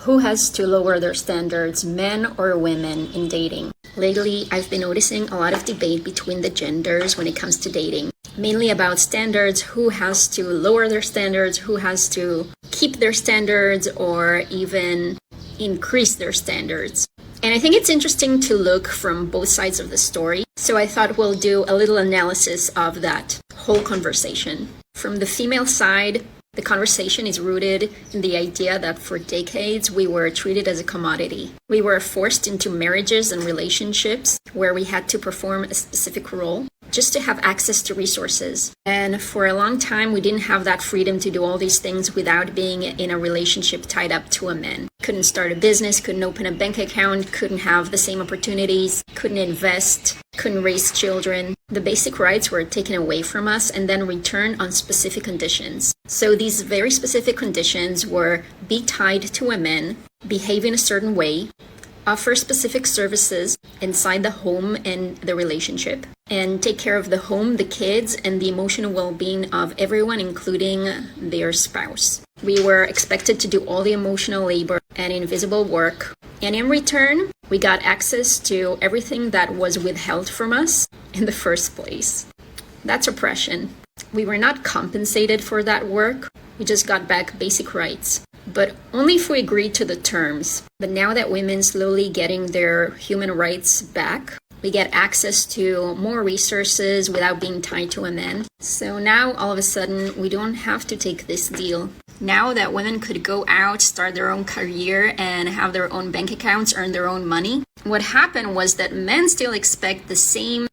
Who has to lower their standards, men or women, in dating? Lately, I've been noticing a lot of debate between the genders when it comes to dating. Mainly about standards, who has to lower their standards, who has to keep their standards, or even increase their standards. And I think it's interesting to look from both sides of the story. So I thought we'll do a little analysis of that whole conversation. From the female side, the conversation is rooted in the idea that for decades we were treated as a commodity. We were forced into marriages and relationships where we had to perform a specific role just to have access to resources. And for a long time, we didn't have that freedom to do all these things without being in a relationship tied up to a man. Couldn't start a business, couldn't open a bank account, couldn't have the same opportunities, couldn't invest, couldn't raise children. The basic rights were taken away from us and then returned on specific conditions. So these very specific conditions were be tied to a man, behave in a certain way, offer specific services inside the home and the relationship, and take care of the home, the kids, and the emotional well-being of everyone, including their spouse. We were expected to do all the emotional labor and invisible work, and in return, we got access to everything that was withheld from us in the first place. That's oppression. We were not compensated for that work. We just got back basic rights, but only if we agreed to the terms. But now that women slowly getting their human rights back, we get access to more resources without being tied to a man. So now all of a sudden we don't have to take this deal. Now that women could go out, start their own career, and have their own bank accounts, earn their own money, what happened was that men still expect the same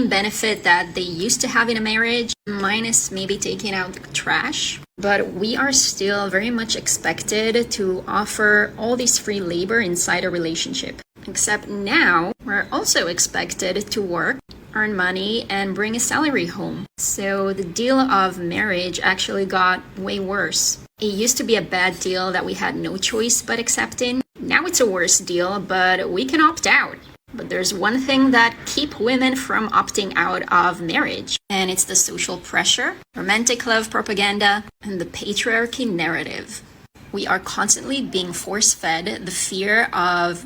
benefit that they used to have in a marriage, minus maybe taking out the trash. But we are still very much expected to offer all this free labor inside a relationship. Except now, we're also expected to work, earn money, and bring a salary home. So the deal of marriage actually got way worse. It used to be a bad deal that we had no choice but accepting. Now it's a worse deal, but we can opt out. But there's one thing that keeps women from opting out of marriage, and it's the social pressure, romantic love propaganda, and the patriarchy narrative. We are constantly being force-fed the fear of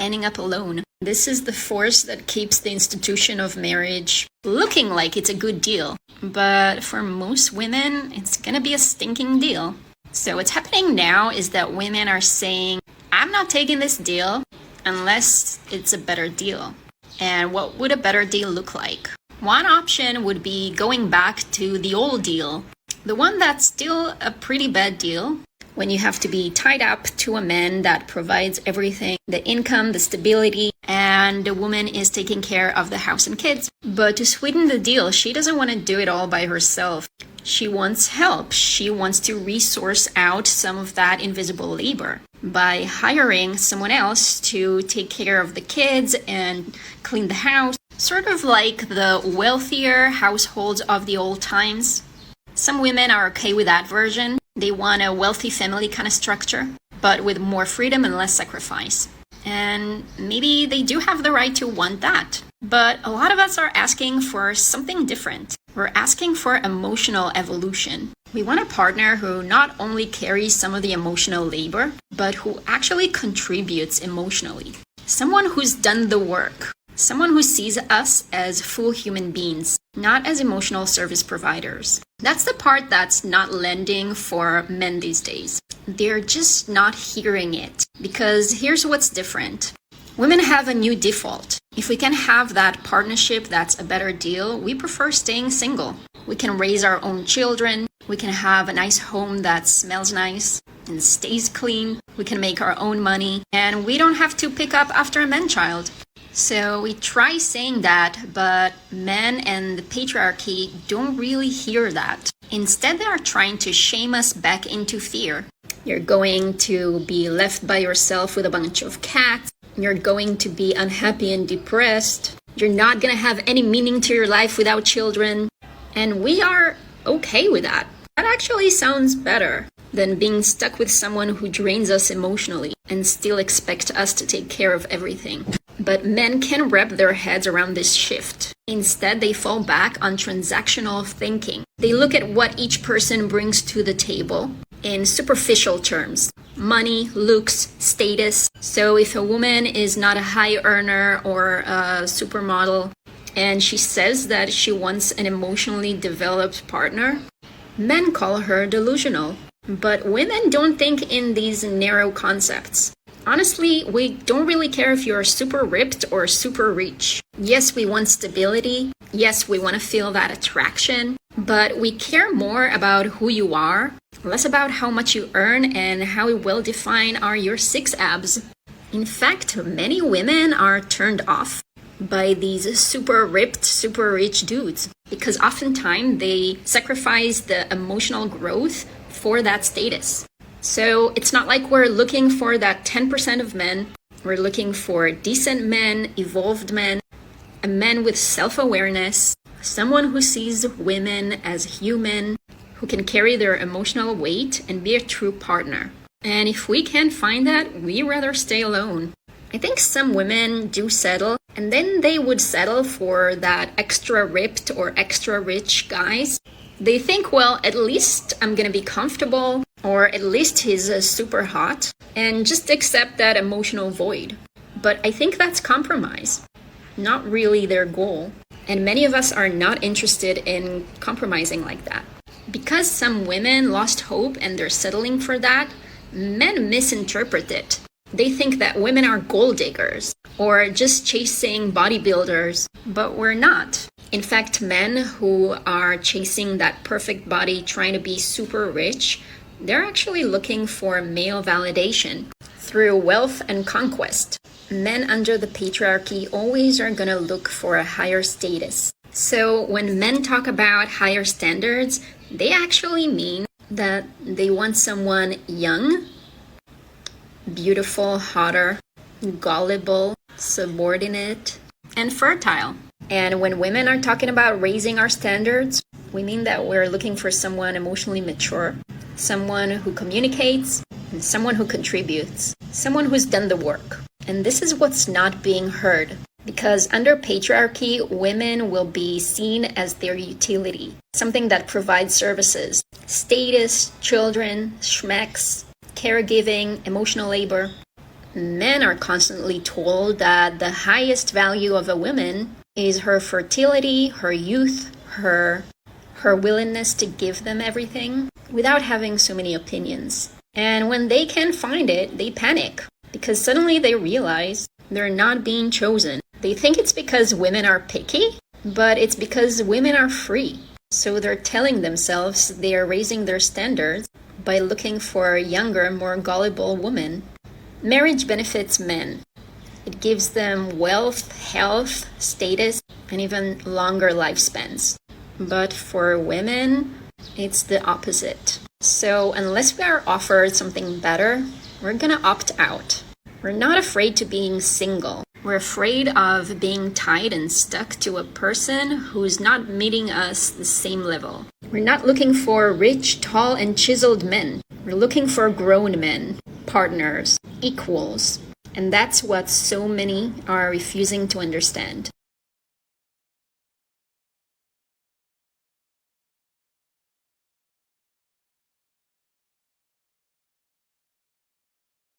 ending up alone. This is the force that keeps the institution of marriage looking like it's a good deal. But for most women, it's gonna be a stinking deal. So what's happening now is that women are saying, I'm not taking this deal unless it's a better deal. And what would a better deal look like? One option would be going back to the old deal, the one that's still a pretty bad deal, when you have to be tied up to a man that provides everything, the income, the stability, and the woman is taking care of the house and kids. But to sweeten the deal, she doesn't want to do it all by herself. She wants help. She wants to resource out some of that invisible labor by hiring someone else to take care of the kids and clean the house, sort of like the wealthier households of the old times. Some women are okay with that version. They want a wealthy family kind of structure, but with more freedom and less sacrifice. And maybe they do have the right to want that. But a lot of us are asking for something different. We're asking for emotional evolution. We want a partner who not only carries some of the emotional labor, but who actually contributes emotionally. Someone who's done the work. Someone who sees us as full human beings, not as emotional service providers. That's the part that's not landing for men these days. They're just not hearing it. Because here's what's different. Women have a new default. If we can have that partnership that's a better deal, we prefer staying single. We can raise our own children. We can have a nice home that smells nice and stays clean. We can make our own money. And we don't have to pick up after a man-child. So we try saying that, but men and the patriarchy don't really hear that. Instead, they are trying to shame us back into fear. You're going to be left by yourself with a bunch of cats. You're going to be unhappy and depressed. You're not going to have any meaning to your life without children. And we are okay with that. That actually sounds better than being stuck with someone who drains us emotionally and still expect us to take care of everything. But men can wrap their heads around this shift. Instead, they fall back on transactional thinking. They look at what each person brings to the table in superficial terms, money, looks, status. So if a woman is not a high earner or a supermodel, and she says that she wants an emotionally developed partner, men call her delusional. But women don't think in these narrow concepts. Honestly, we don't really care if you're super ripped or super rich. Yes, we want stability. Yes, we want to feel that attraction. But we care more about who you are, less about how much you earn and how well defined are your six abs. In fact, many women are turned off by these super ripped, super rich dudes because oftentimes they sacrifice the emotional growth for that status. So it's not like we're looking for that 10% of men. We're looking for decent men, evolved men, a man with self-awareness, someone who sees women as human, who can carry their emotional weight and be a true partner. And if we can't find that, we rather stay alone. I think some women do settle, and then they would settle for that extra ripped or extra rich guys. They think, well, at least I'm gonna be comfortable, or at least he's super hot, and just accept that emotional void. But I think that's compromise, not really their goal. And many of us are not interested in compromising like that. Because some women lost hope and they're settling for that, men misinterpret it. They think that women are gold diggers or just chasing bodybuilders, but we're not. In fact, men who are chasing that perfect body, trying to be super rich, they're actually looking for male validation through wealth and conquest. Men under the patriarchy always are gonna look for a higher status. So when men talk about higher standards, they actually mean that they want someone young, beautiful, hotter, gullible, subordinate, and fertile. And when women are talking about raising our standards, we mean that we're looking for someone emotionally mature, someone who communicates, and someone who contributes, someone who's done the work. And this is what's not being heard. Because under patriarchy, women will be seen as their utility, something that provides services, status, children, schmecks, caregiving, emotional labor. Men are constantly told that the highest value of a woman is her fertility, her youth, her willingness to give them everything without having so many opinions. And when they can't find it, they panic because suddenly they realize they're not being chosen. They think it's because women are picky, but it's because women are free. So they're telling themselves they are raising their standards by looking for a younger, more gullible woman. Marriage benefits men. It gives them wealth, health, status, and even longer lifespans. But for women, it's the opposite. So unless we are offered something better, we're gonna opt out. We're not afraid to being single. We're afraid of being tied and stuck to a person who's not meeting us the same level. We're not looking for rich, tall, and chiseled men. We're looking for grown men, partners, equals. And that's what so many are refusing to understand.